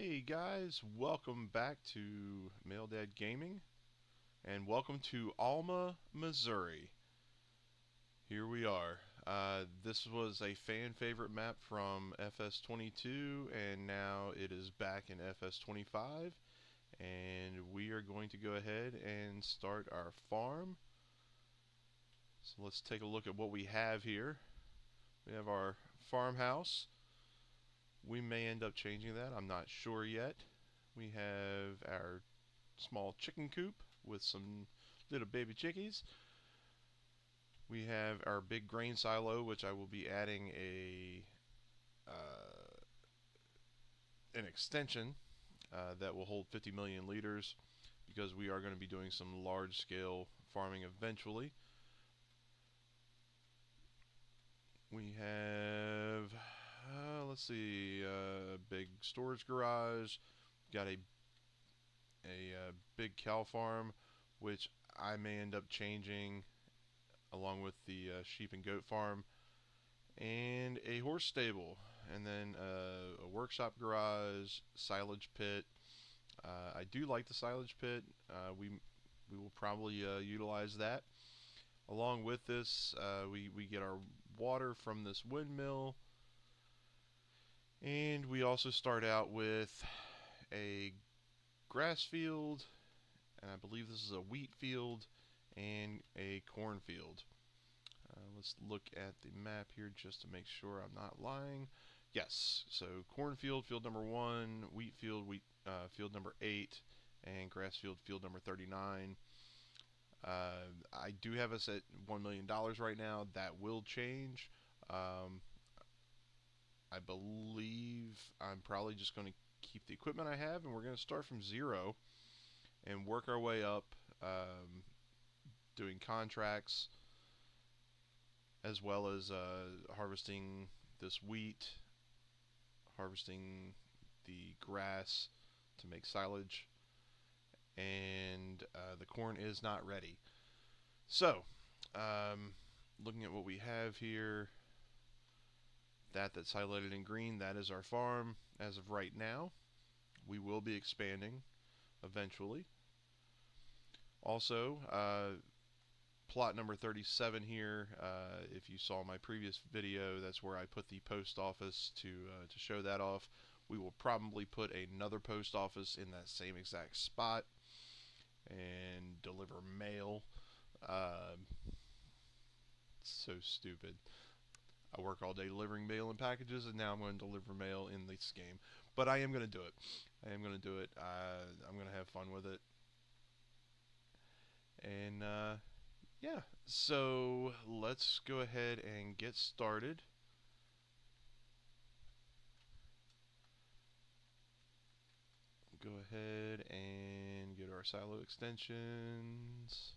Hey guys, welcome back to Male Dad Gaming, and welcome to Alma, Missouri. Here we are. This was a fan favorite map from FS22, and now it is back in FS25, and we are going to go ahead and start our farm. So let's take a look at what we have here. We have our farmhouse. We may end up changing that, I'm not sure yet. We have our small chicken coop with some little baby chickies. We have our big grain silo, which I will be adding an extension that will hold 50 million liters because we are going to be doing some large scale farming eventually. We have let's see, big storage garage. Got a big cow farm, which I may end up changing along with the sheep and goat farm, and a horse stable, and then a workshop garage, silage pit. I do like the silage pit. We will probably utilize that. Along with this, we get our water from this windmill, and we also start out with a grass field, and I believe this is a wheat field and a cornfield. Let's look at the map here just to make sure I'm not lying. Yes, so cornfield, field number 1, wheat field, field number 8, and grass field, field number 39. I do have us at $1 million right now. That will change. I believe I'm probably just going to keep the equipment I have, and we're going to start from 0 and work our way up, doing contracts as well as harvesting this wheat, harvesting the grass to make silage, and the corn is not ready. So, looking at what we have here, that's highlighted in green, that is our farm as of right now. We will be expanding eventually. Also, plot number 37 here, if you saw my previous video, that's where I put the post office to show that off. We will probably put another post office in that same exact spot and deliver mail. So stupid. I work all day delivering mail and packages, and now I'm going to deliver mail in this game. But I am going to do it. I am going to do it. I'm going to have fun with it. And yeah, so let's go ahead and get started. Go ahead and get our silo extensions.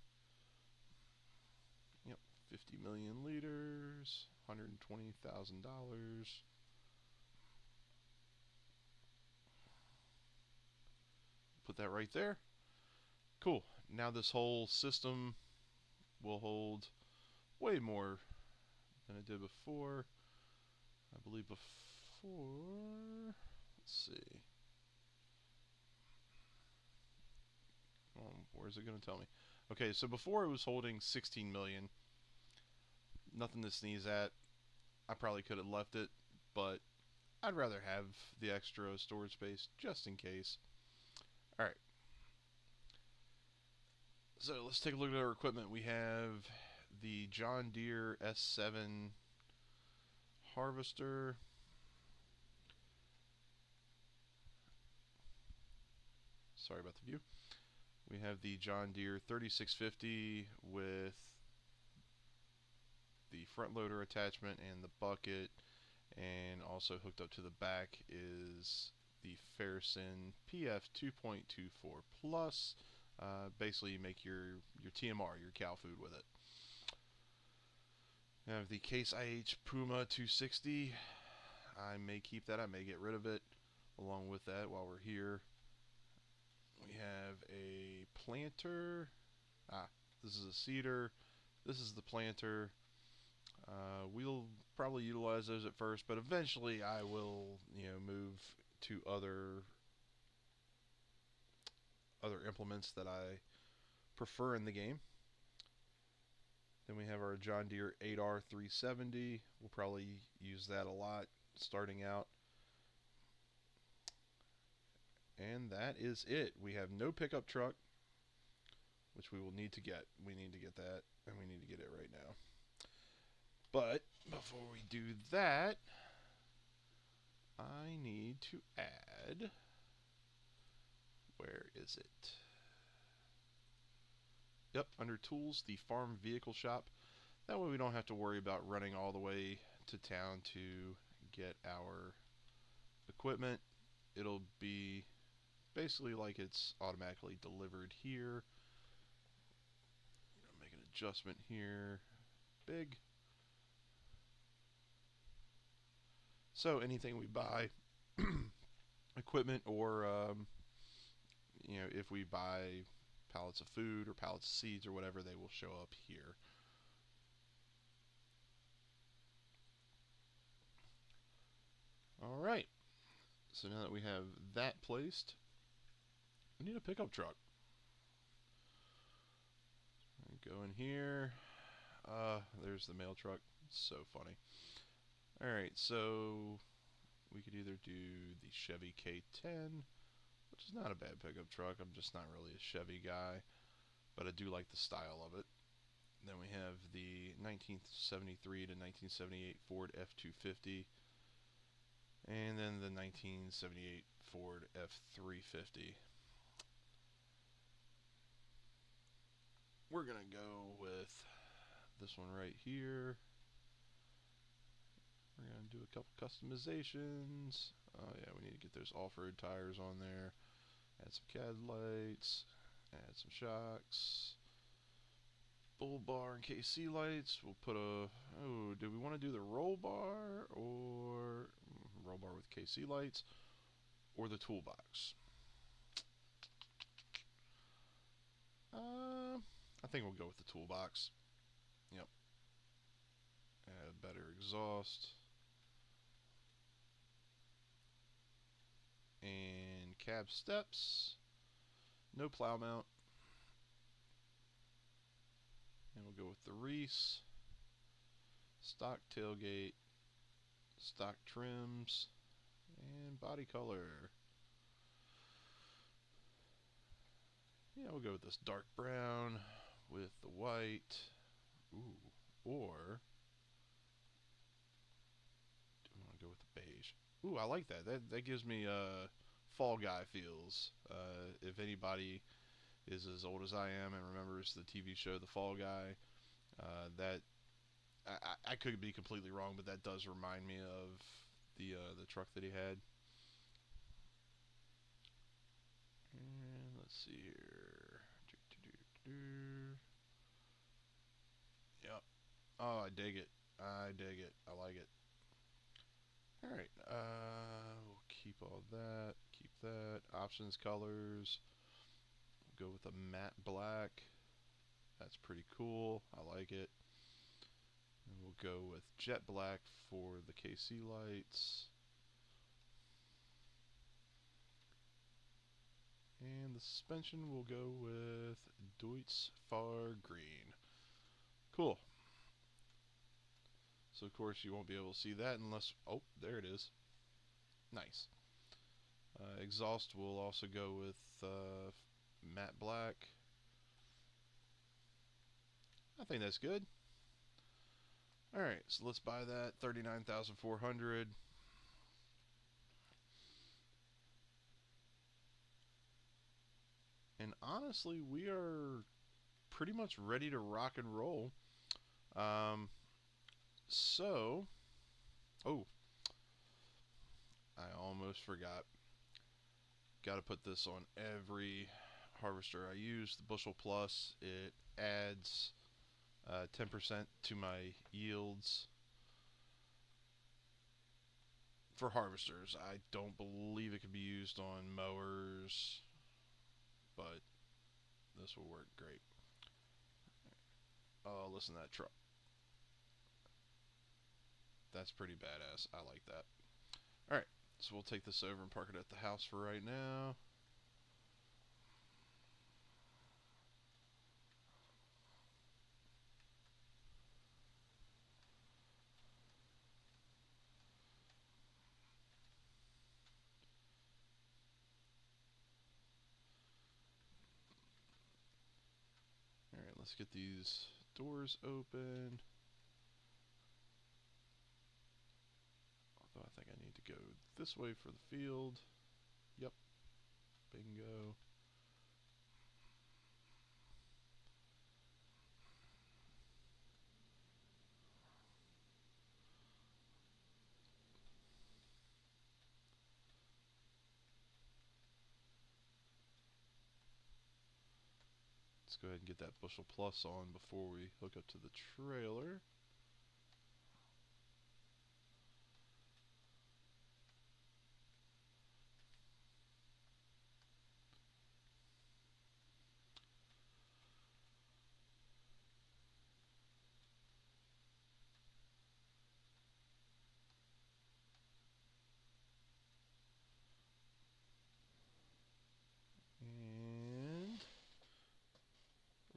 Yep, 50 million liters, $120,000. Put that right there. Cool. Now this whole system will hold way more than it did before. I believe before, let's see. Where's it going to tell me? Okay, so before it was holding 16 million. Nothing to sneeze at. I probably could have left it, but I'd rather have the extra storage space just in case. Alright. So let's take a look at our equipment. We have the John Deere S7 harvester. Sorry about the view. We have the John Deere 3650 with the front loader attachment and the bucket, and also hooked up to the back is the Ferguson PF 2.24 Plus. Basically, you make your TMR, your cow food with it. I have the Case IH Puma 260. I may keep that, I may get rid of it. Along with that, while we're here, we have a planter. This is a seeder. This is the planter. We'll probably utilize those at first, but eventually I will, move to other other implements that I prefer in the game. Then we have our John Deere 8R370. We'll probably use that a lot starting out. And that is it. We have no pickup truck, which we will need to get. We need to get that, and we need to get it right now. But before we do that, I need to add, where is it? Yep, under Tools, the Farm Vehicle Shop. That way we don't have to worry about running all the way to town to get our equipment. It'll be basically like it's automatically delivered here. Make an adjustment here. Big. So anything we buy, equipment, or if we buy pallets of food or pallets of seeds or whatever, they will show up here. All right. So now that we have that placed, we need a pickup truck. Go in here. There's the mail truck. It's so funny. Alright, so we could either do the Chevy K10, which is not a bad pickup truck. I'm just not really a Chevy guy, but I do like the style of it. Then we have the 1973 to 1978 Ford F250, and then the 1978 Ford F350. We're going to go with this one right here. We're going to do a couple customizations. Oh yeah, we need to get those off-road tires on there. Add some CAD lights. Add some shocks. Bull bar and KC lights. We'll put a... Oh, do we want to do the roll bar or... Roll bar with KC lights or the toolbox? I think we'll go with the toolbox. Yep. Add better exhaust. And cab steps. No plow mount. And we'll go with the Reese. Stock tailgate. Stock trims. And body color. Yeah, we'll go with this dark brown with the white. Ooh. Or do we want to go with the beige? Ooh, I like that. That gives me Fall Guy feels. If anybody is as old as I am and remembers the TV show The Fall Guy, that I could be completely wrong, but that does remind me of the truck that he had. And let's see here. Yep. Oh, I dig it. I dig it. I like it. Alright, we'll keep all that. Keep that. Options, colors. We'll go with a matte black. That's pretty cool. I like it. And we'll go with jet black for the KC lights. And the suspension will go with Deutz Far Green. Cool. So of course you won't be able to see that unless... Oh, there it is. Nice. Exhaust will also go with matte black. I think that's good. Alright, so let's buy that. $39,400. And honestly, we are pretty much ready to rock and roll. So, oh, I almost forgot. Got to put this on every harvester I use. The Bushel Plus, it adds 10% to my yields for harvesters. I don't believe it can be used on mowers, but this will work great. Oh, listen to that truck. That's pretty badass. I like that. Alright, so we'll take this over and park it at the house for right now. Let's get these doors open. Although I think I need to go this way for the field. Yep. Bingo. Let's go ahead and get that bushel plus on before we hook up to the trailer.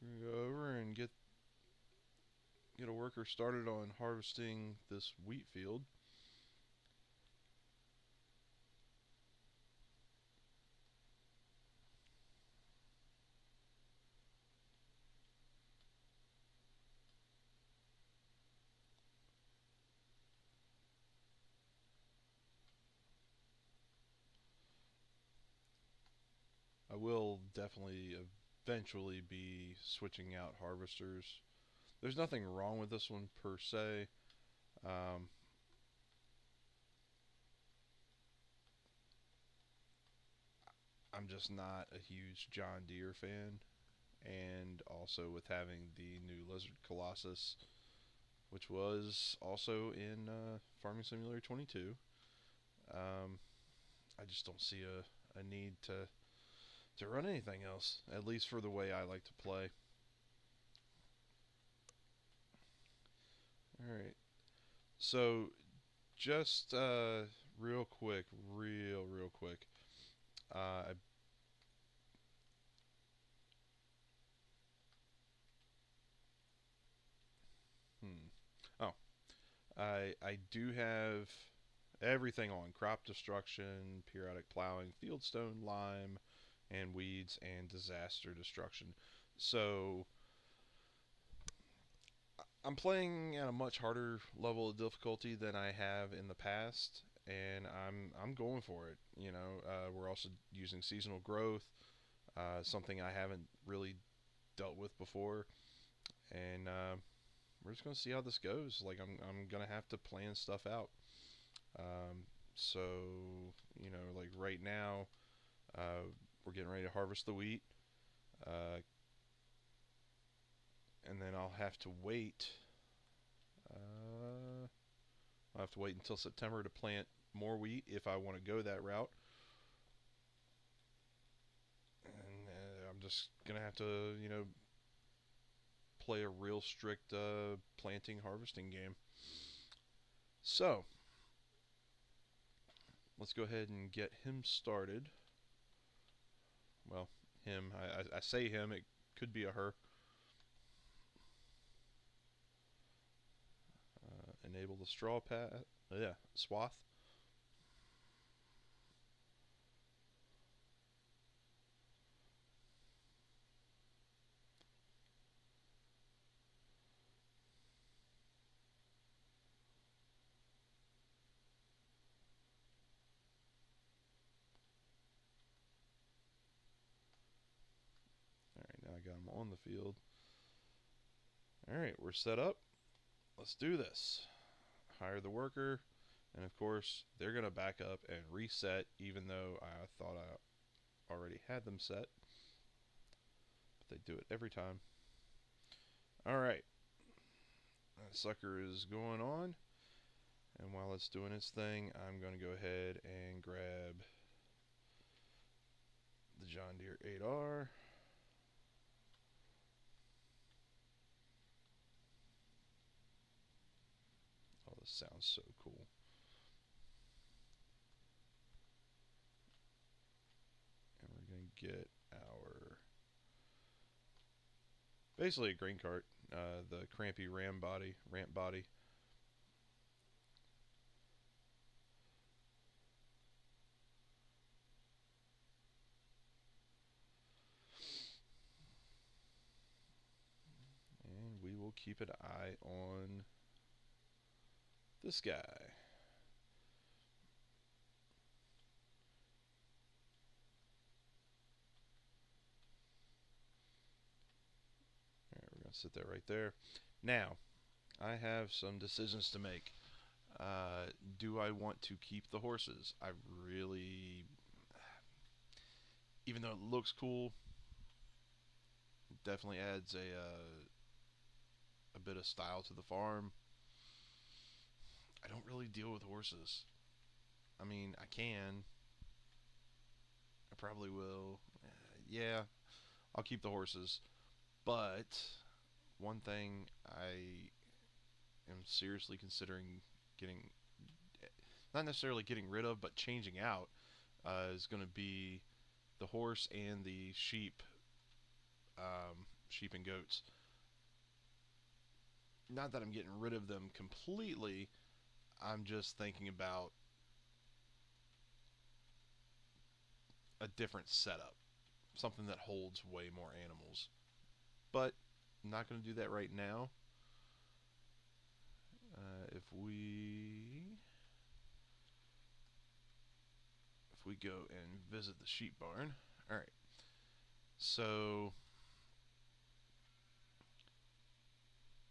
And we're gonna go over and get a worker started on harvesting this wheat field. I will definitely eventually be switching out harvesters. There's nothing wrong with this one per se. Um, I'm just not a huge John Deere fan, and also with having the new Lizard Colossus, which was also in Farming Simulator 22, I just don't see a need to run anything else, at least for the way I like to play. Alright, so just real quick, real quick, uh, hmm. Oh, I do have everything on: crop destruction, periodic plowing, fieldstone, lime, and weeds, and disaster destruction. So I'm playing at a much harder level of difficulty than I have in the past, and I'm going for it. You know, we're also using seasonal growth, something I haven't really dealt with before, and we're just gonna see how this goes. Like I'm gonna have to plan stuff out. Um, so you know, like right now, we're getting ready to harvest the wheat, uh, and then I'll have to wait until September to plant more wheat if I want to go that route. And I'm just gonna have to, you know, play a real strict planting harvesting game. So let's go ahead and get him started. Well, him. I say him. It could be a her. Enable the straw pat. Yeah, swath. All right, now I got him on the field. All right, we're set up. Let's do this. Hire the worker, and of course they're gonna back up and reset, even though I thought I already had them set. But they do it every time. All right, that sucker is going on, and while it's doing its thing, I'm gonna go ahead and grab the John Deere 8R. Oh, this sounds so cool. And we're going to get our, basically a grain cart, the crampy ramp body. keep an eye on this guy. Alright, we're going to sit that right there. Now, I have some decisions to make. Do I want to keep the horses? I really, even though it looks cool, it definitely adds a bit of style to the farm. I don't really deal with horses. I mean, I can. I probably will. Yeah, I'll keep the horses. But one thing I am seriously considering getting, not necessarily getting rid of, but changing out, is going to be the horse and the sheep, sheep and goats. Not that I'm getting rid of them completely. I'm just thinking about a different setup, something that holds way more animals. But I'm not going to do that right now. If we go and visit the sheep barn, all right. So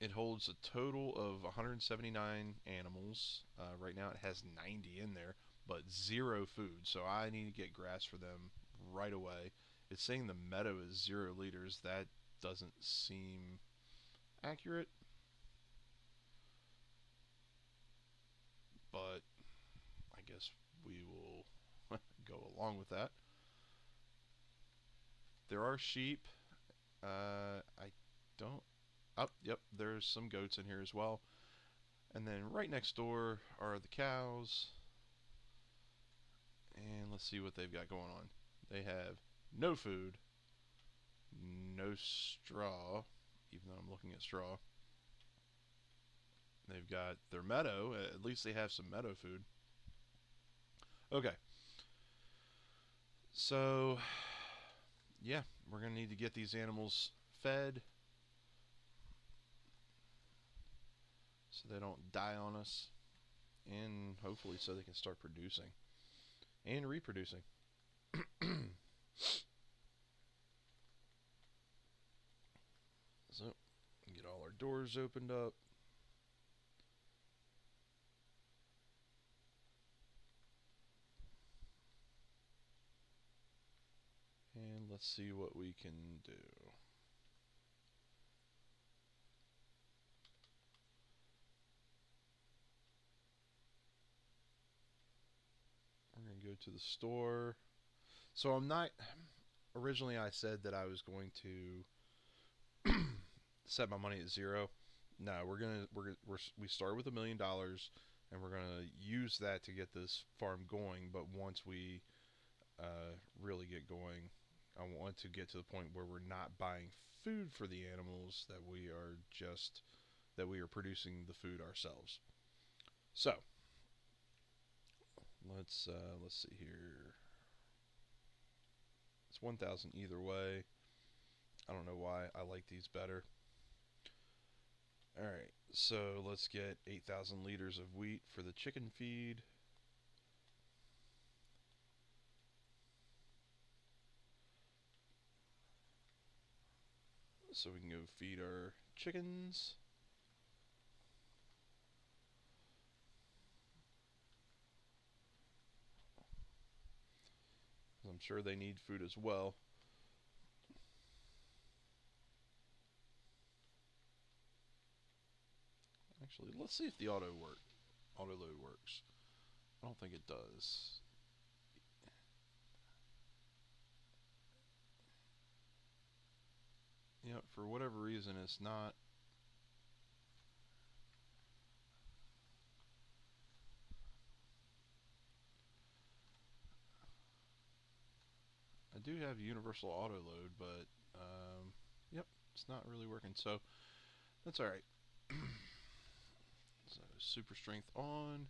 it holds a total of 179 animals. Right now it has 90 in there, but 0 food. So I need to get grass for them right away. It's saying the meadow is 0 liters. That doesn't seem accurate, but I guess we will go along with that. There are sheep. I don't. Oh, yep, there's some goats in here as well. And then right next door are the cows. And let's see what they've got going on. They have no food, no straw, even though I'm looking at straw. They've got their meadow. At least they have some meadow food. Okay. So, yeah, we're going to need to get these animals fed so they don't die on us. And hopefully so they can start producing and reproducing. So, get all our doors opened up. And let's see what we can do. We're going to go to the store. So I'm not. Originally, I said that I was going to set my money at 0. No, we start with $1,000,000, and we're gonna use that to get this farm going. But once we really get going, I want to get to the point where we're not buying food for the animals, that we are producing the food ourselves. So let's see here. It's 1,000 either way. I don't know why I like these better. All right, so let's get 8,000 liters of wheat for the chicken feed. So we can go feed our chickens. I'm sure they need food as well. Actually, let's see if the auto load works. I don't think it does. You know, for whatever reason, it's not. I do have universal auto load, but yep, it's not really working. So that's all right. So super strength on.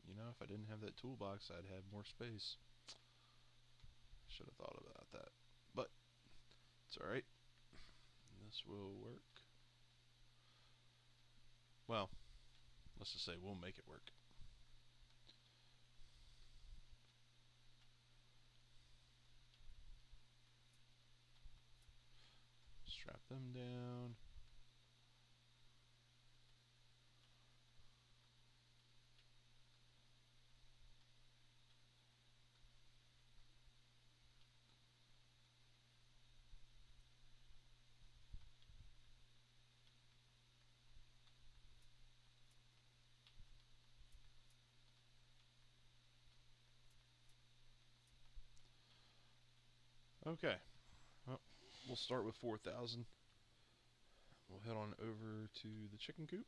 You know, if I didn't have that toolbox, I'd have more space. Should have thought about that. But it's alright. This will work. Well, let's just say we'll make it work. Strap them down. Okay. Well, we'll start with 4,000. We'll head on over to the chicken coop.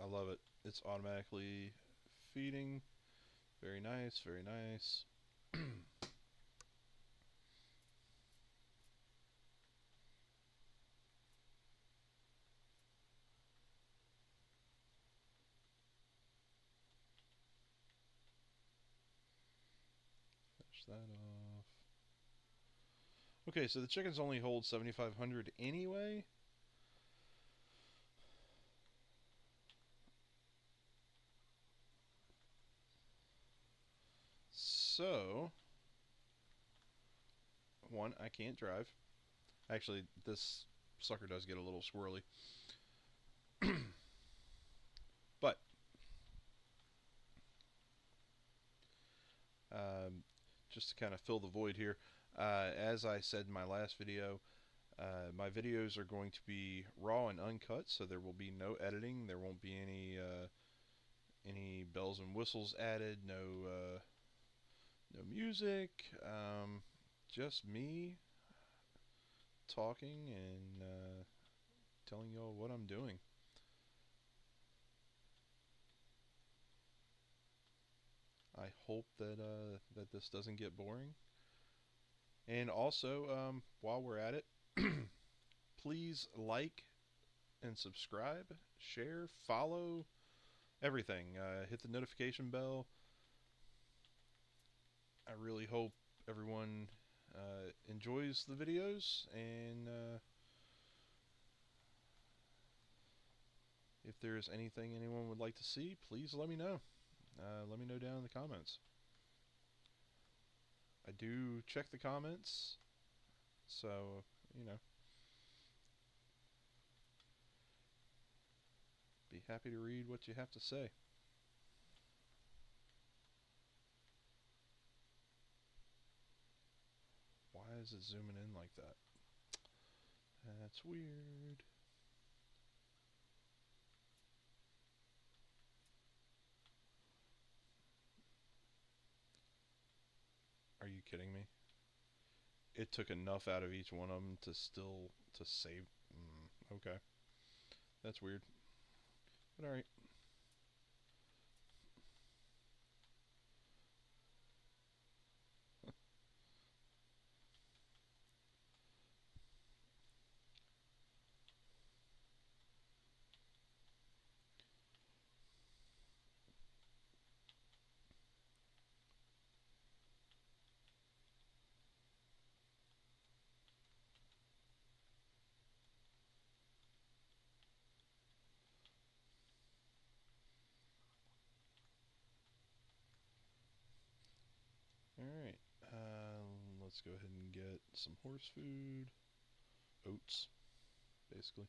I love it. It's automatically feeding. Very nice, very nice. Finish that off. Okay, so the chickens only hold 7,500 anyway. So, one, I can't drive. Actually, this sucker does get a little squirrely. But, just to kind of fill the void here, as I said in my last video, my videos are going to be raw and uncut, so there will be no editing. There won't be any bells and whistles added. No music. Just me talking and telling y'all what I'm doing. I hope that this doesn't get boring. And also, while we're at it, please like and subscribe, share, follow, everything. Hit the notification bell. I really hope everyone enjoys the videos, and if there's anything anyone would like to see, please let me know. Let me know down in the comments. I do check the comments, so, you know, be happy to read what you have to say. Why is it zooming in like that? That's weird. Are you kidding me? It took enough out of each one of them to still to save. Okay, that's weird. But all right. Alright, let's go ahead and get some horse food. Oats, basically.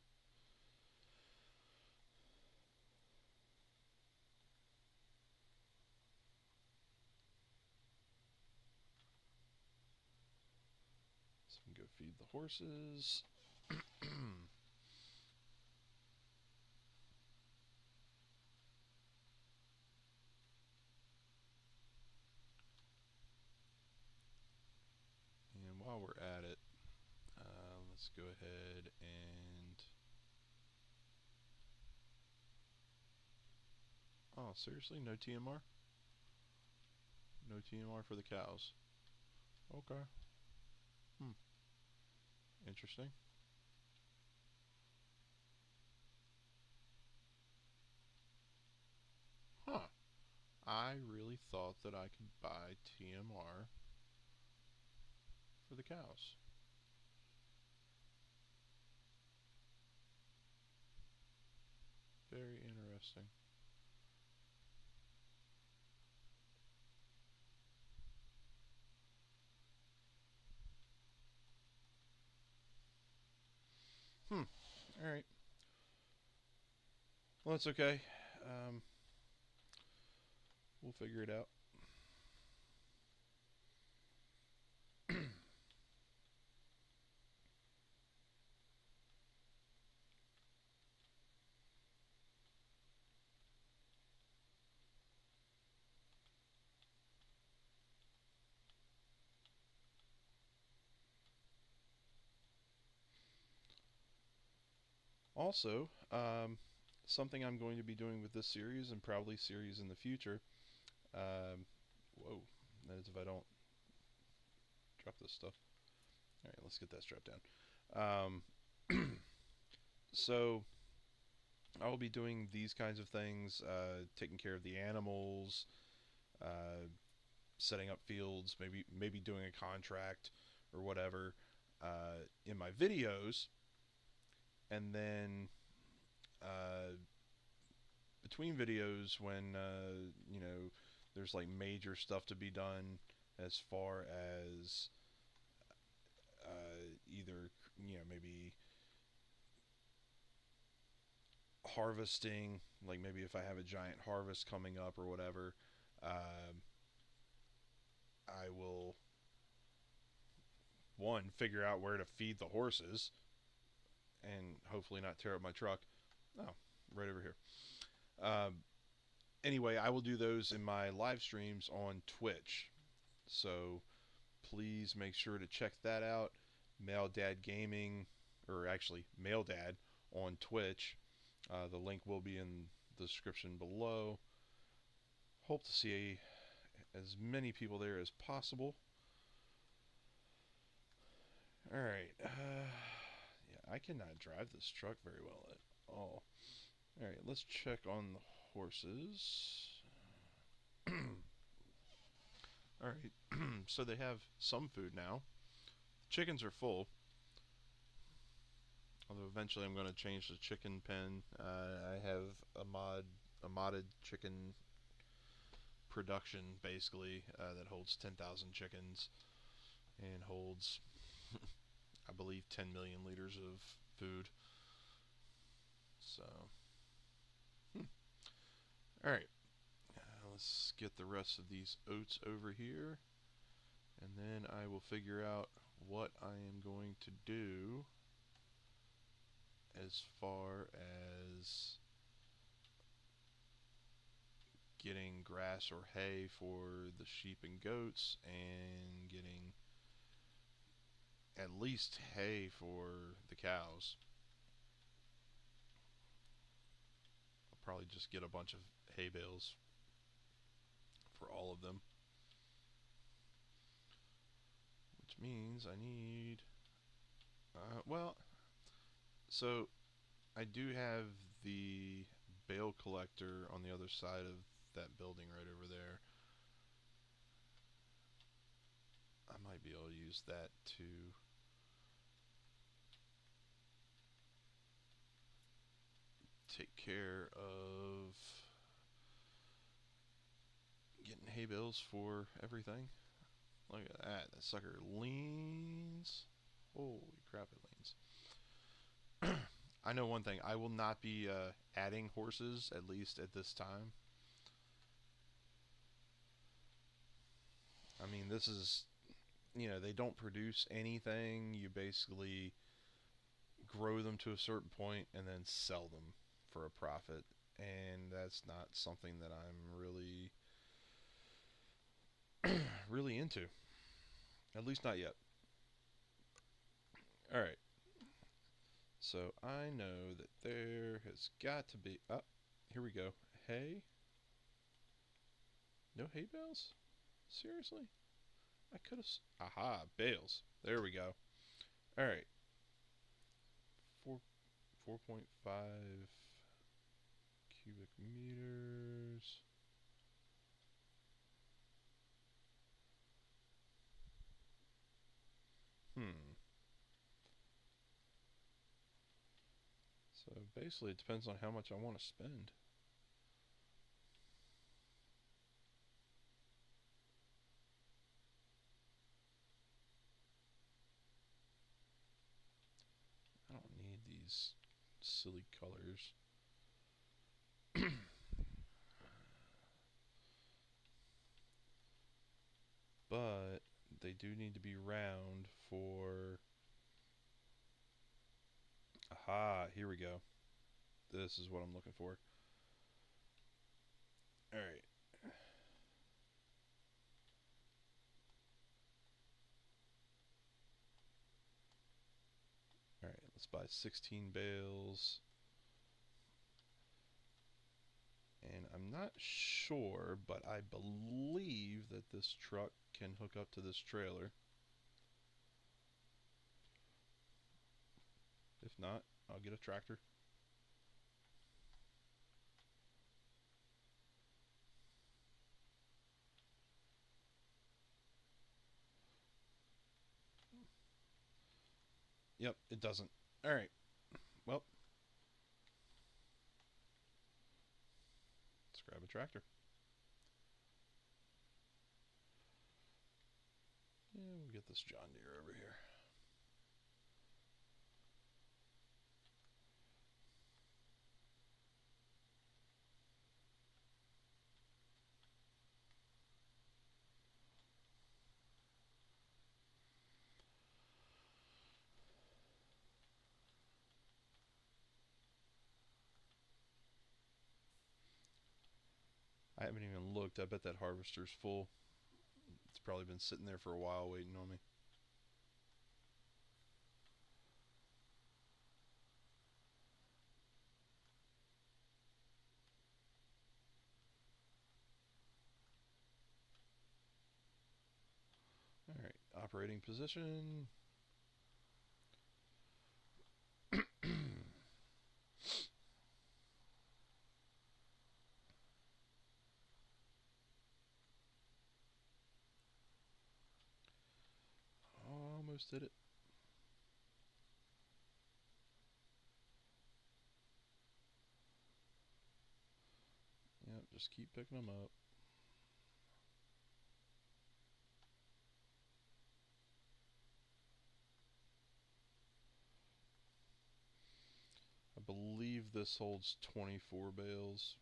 So we can go feed the horses. And while we're at it, let's go ahead and... Oh, seriously? No TMR? No TMR for the cows. Okay. Interesting. I really thought that I could buy TMR for the cows. Very interesting. Alright. Well, that's okay. Um, we'll figure it out. Also, something I'm going to be doing with this series and probably series in the future. Um, whoa, that is if I don't drop this stuff. All right, let's get that strapped down. So I will be doing these kinds of things, taking care of the animals, uh, setting up fields, maybe doing a contract or whatever in my videos, and then uh, between videos when there's like major stuff to be done as far as either maybe harvesting, like maybe if I have a giant harvest coming up or whatever, um, I will one figure out where to feed the horses and hopefully not tear up my truck. Oh, right over here. Um, anyway, I will do those in my live streams on Twitch. So please make sure to check that out. Male Dad Gaming, or actually Male Dad on Twitch. The link will be in the description below. Hope to see as many people there as possible. All right. Yeah, I cannot drive this truck very well at all. All right, let's check on the horses. All right, so they have some food now. Chickens are full. Although eventually I'm going to change the chicken pen. I have a modded chicken production basically that holds 10,000 chickens and holds, I believe, 10 million liters of food. So, all right, let's get the rest of these oats over here, and then I will figure out what I am going to do as far as getting grass or hay for the sheep and goats and getting at least hay for the cows. I'll probably just get a bunch of hay bales for all of them, which means I need well, so I do have the bale collector on the other side of that building right over there. I might be able to use that to take care of getting hay bales for everything. Look at that. That sucker leans. Holy crap, it leans. I know one thing. I will not be adding horses, at least at this time. I mean, this is, they don't produce anything. You basically grow them to a certain point and then sell them for a profit. And that's not something that I'm really into. At least not yet. All right. So I know that there has got to be. Oh, here we go. Hay. No hay bales? Seriously? I could have. Aha, bales. There we go. All right. 4.5 cubic meters. So basically, it depends on how much I want to spend. I don't need these silly colors. But they do need to be round for... Aha, here we go. This is what I'm looking for. Alright. Alright, let's buy 16 bales. And I'm not sure, but I believe that this truck can hook up to this trailer. If not, I'll get a tractor. Yep, it doesn't. Alright, well, let's grab a tractor. Yeah, we'll get this John Deere over here. I haven't even looked. I bet that harvester's full. It's probably been sitting there for a while waiting on me. Alright, operating position. Almost did it. Yep, just keep picking them up. I believe this holds 24 bales.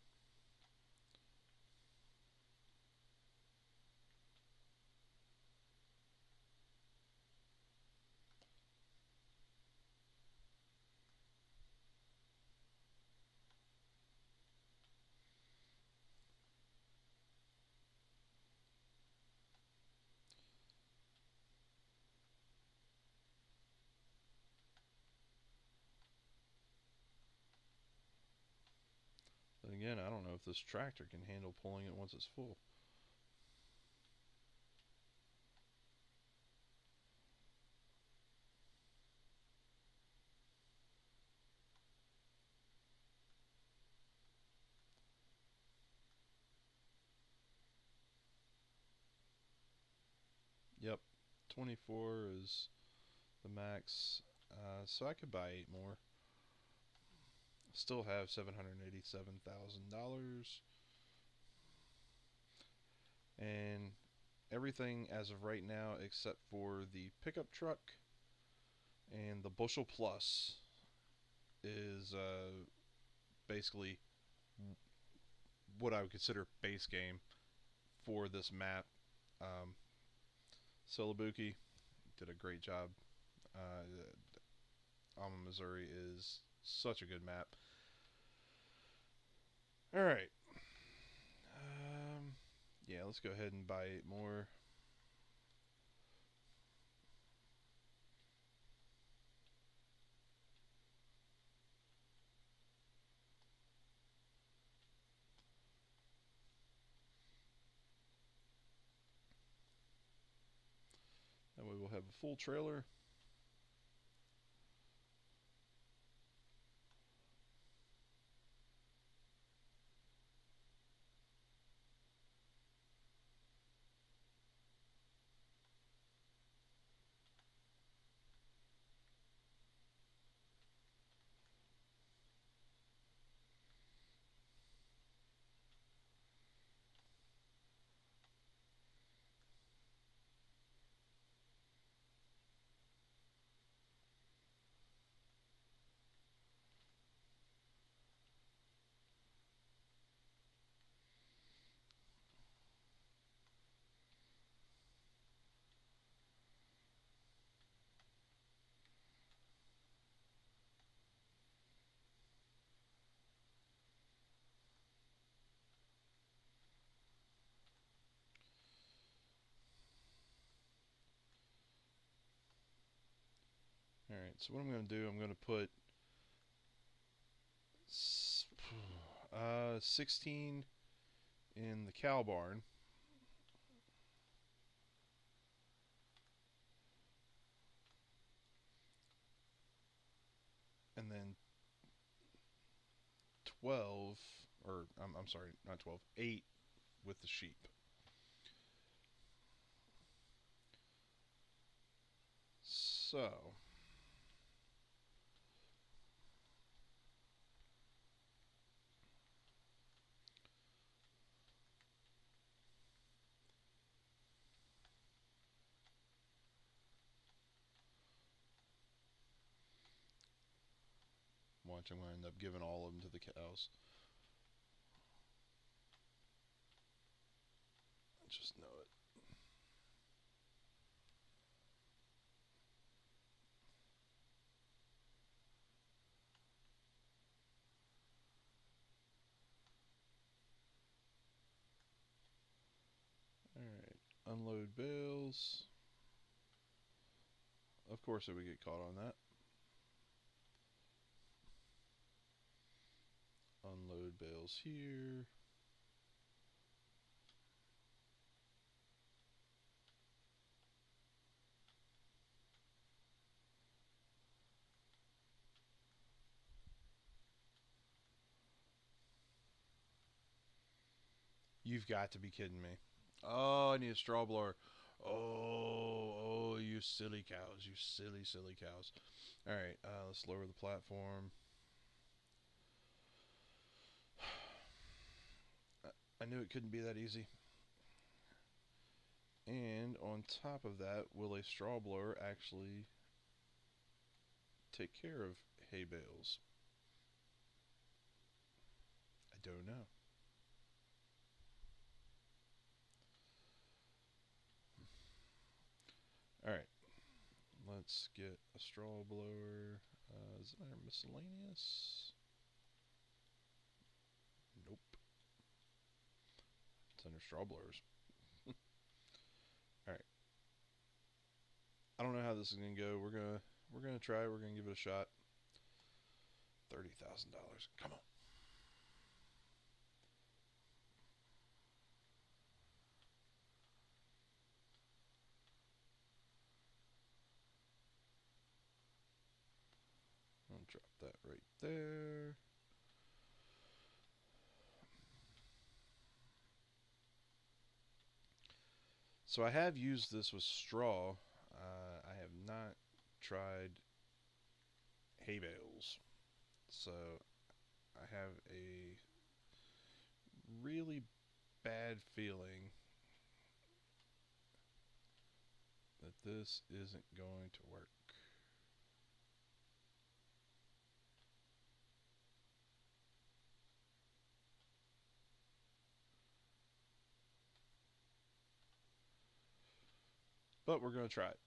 Then again, I don't know if this tractor can handle pulling it once it's full. Yep, 24 is the max. So I could buy 8 more. Still have $787,000. And everything as of right now except for the pickup truck and the bushel plus is basically what I would consider base game for this map. Silabuki did a great job. Alma, Missouri is such a good map. Alright. Yeah, let's go ahead and buy 8 more. That way we'll have a full trailer. Alright, so what I'm going to do, I'm going to put 16 in the cow barn. And then 12, or I'm sorry, not 12, 8 with the sheep. So, watch, I'm going to end up giving all of them to the cows. I just know it. Alright, unload bales. Of course it would get caught on that. Unload bales here. You've got to be kidding me. Oh, I need a straw blower. Oh, you silly cows. You silly, silly cows. Alright, let's lower the platform. I knew it couldn't be that easy. And on top of that, will a straw blower actually take care of hay bales? I don't know. Alright, let's get a straw blower. Is there miscellaneous? Nope. It's under straw blowers. Alright. I don't know how this is gonna go. We're gonna try. We're gonna give it a shot. $30,000. Come on. I'll drop that right there. So I have used this with straw. I have not tried hay bales. So I have a really bad feeling that this isn't going to work. But we're going to try it.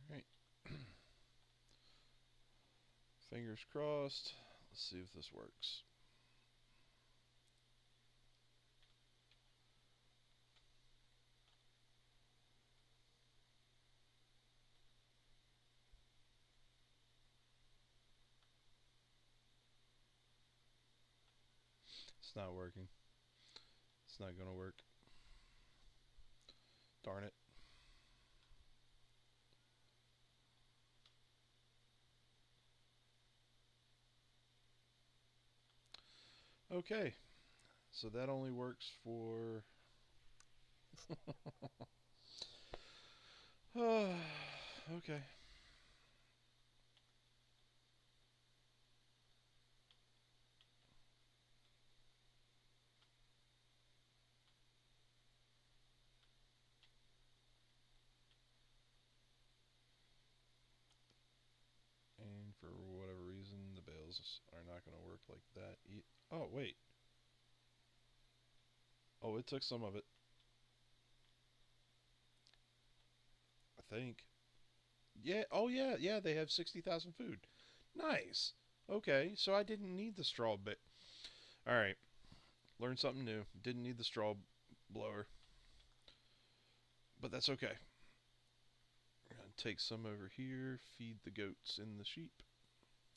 Alright. Fingers crossed. Let's see if this works. It's not working. It's not going to work. Darn it. Okay. So that only works for... okay. bales are not going to work like that. Oh, wait. Oh, it took some of it. I think. Yeah. Oh, yeah. Yeah, they have 60,000 food. Nice. Okay, so I didn't need the straw bit. All right. Learned something new. Didn't need the straw blower. But that's okay. We're going to take some over here, feed the goats and the sheep.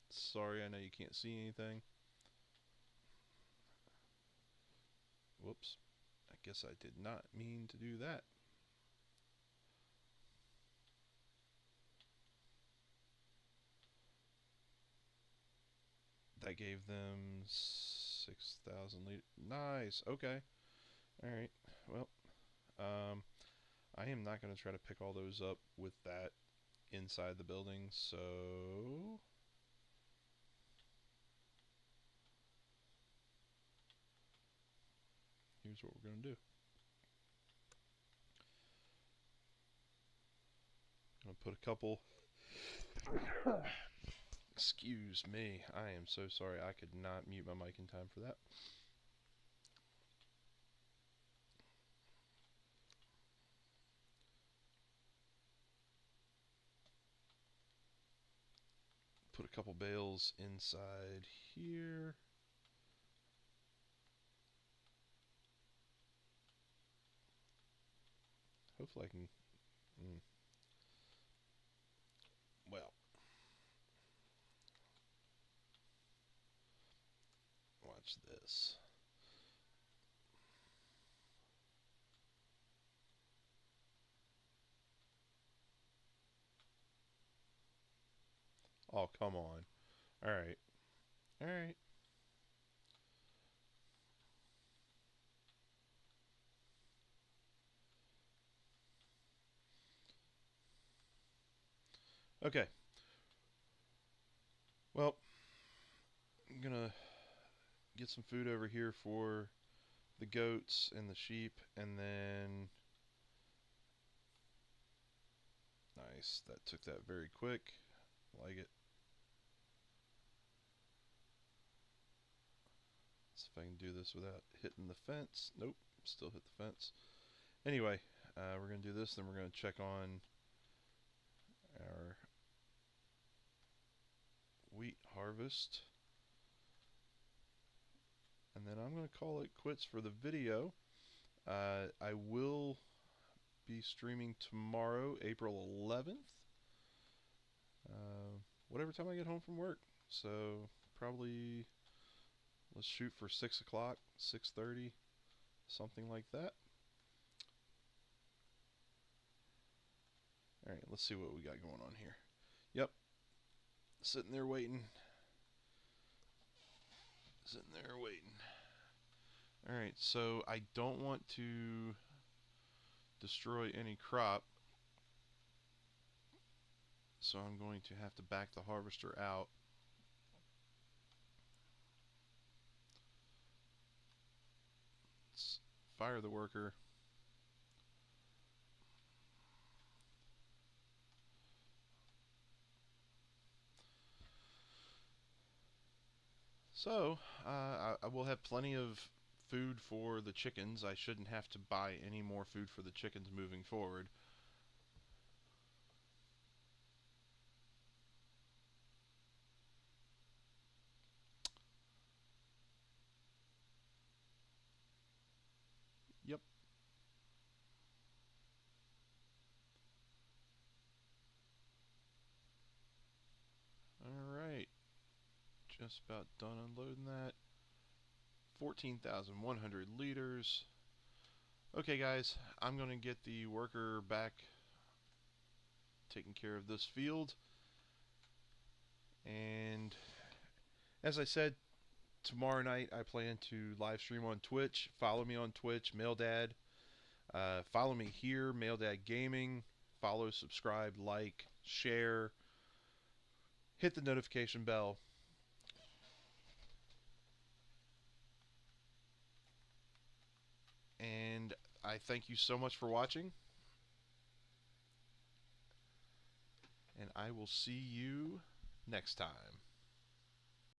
Sorry, I know you can't see anything. Whoops. I guess I did not mean to do that. That gave them 6,000 liters. Nice. Okay. All right. Well, um, I am not going to try to pick all those up with that inside the building, so here's what we're going to do. I'm going to put a couple. Excuse me. I am so sorry. I could not mute my mic in time for that. Put a couple bales inside here. Hopefully I can. Well, watch this. Oh, come on. All right. All right. Okay. Well, I'm going to get some food over here for the goats and the sheep, and then nice, that took that very quick. Like it. See if I can do this without hitting the fence. Nope, still hit the fence. Anyway, we're going to do this, then we're going to check on our wheat harvest, and then I'm going to call it quits for the video. I will be streaming tomorrow, April 11th, whatever time I get home from work. So probably let's shoot for 6 o'clock, 6:30, something like that. All right, let's see what we got going on here. Yep, sitting there waiting. Sitting there waiting. All right, so I don't want to destroy any crop, so I'm going to have to back the harvester out. Let's fire the worker. So I will have plenty of food for the chickens. I shouldn't have to buy any more food for the chickens moving forward. Yep. Alright. Just about done unloading that. 14,100 liters. Okay guys, I'm going to get the worker back taking care of this field. And as I said, tomorrow night I plan to live stream on Twitch. Follow me on Twitch, MailDad. Follow me here, MailDad Gaming. Follow, subscribe, like, share. Hit the notification bell. And I thank you so much for watching. And I will see you next time.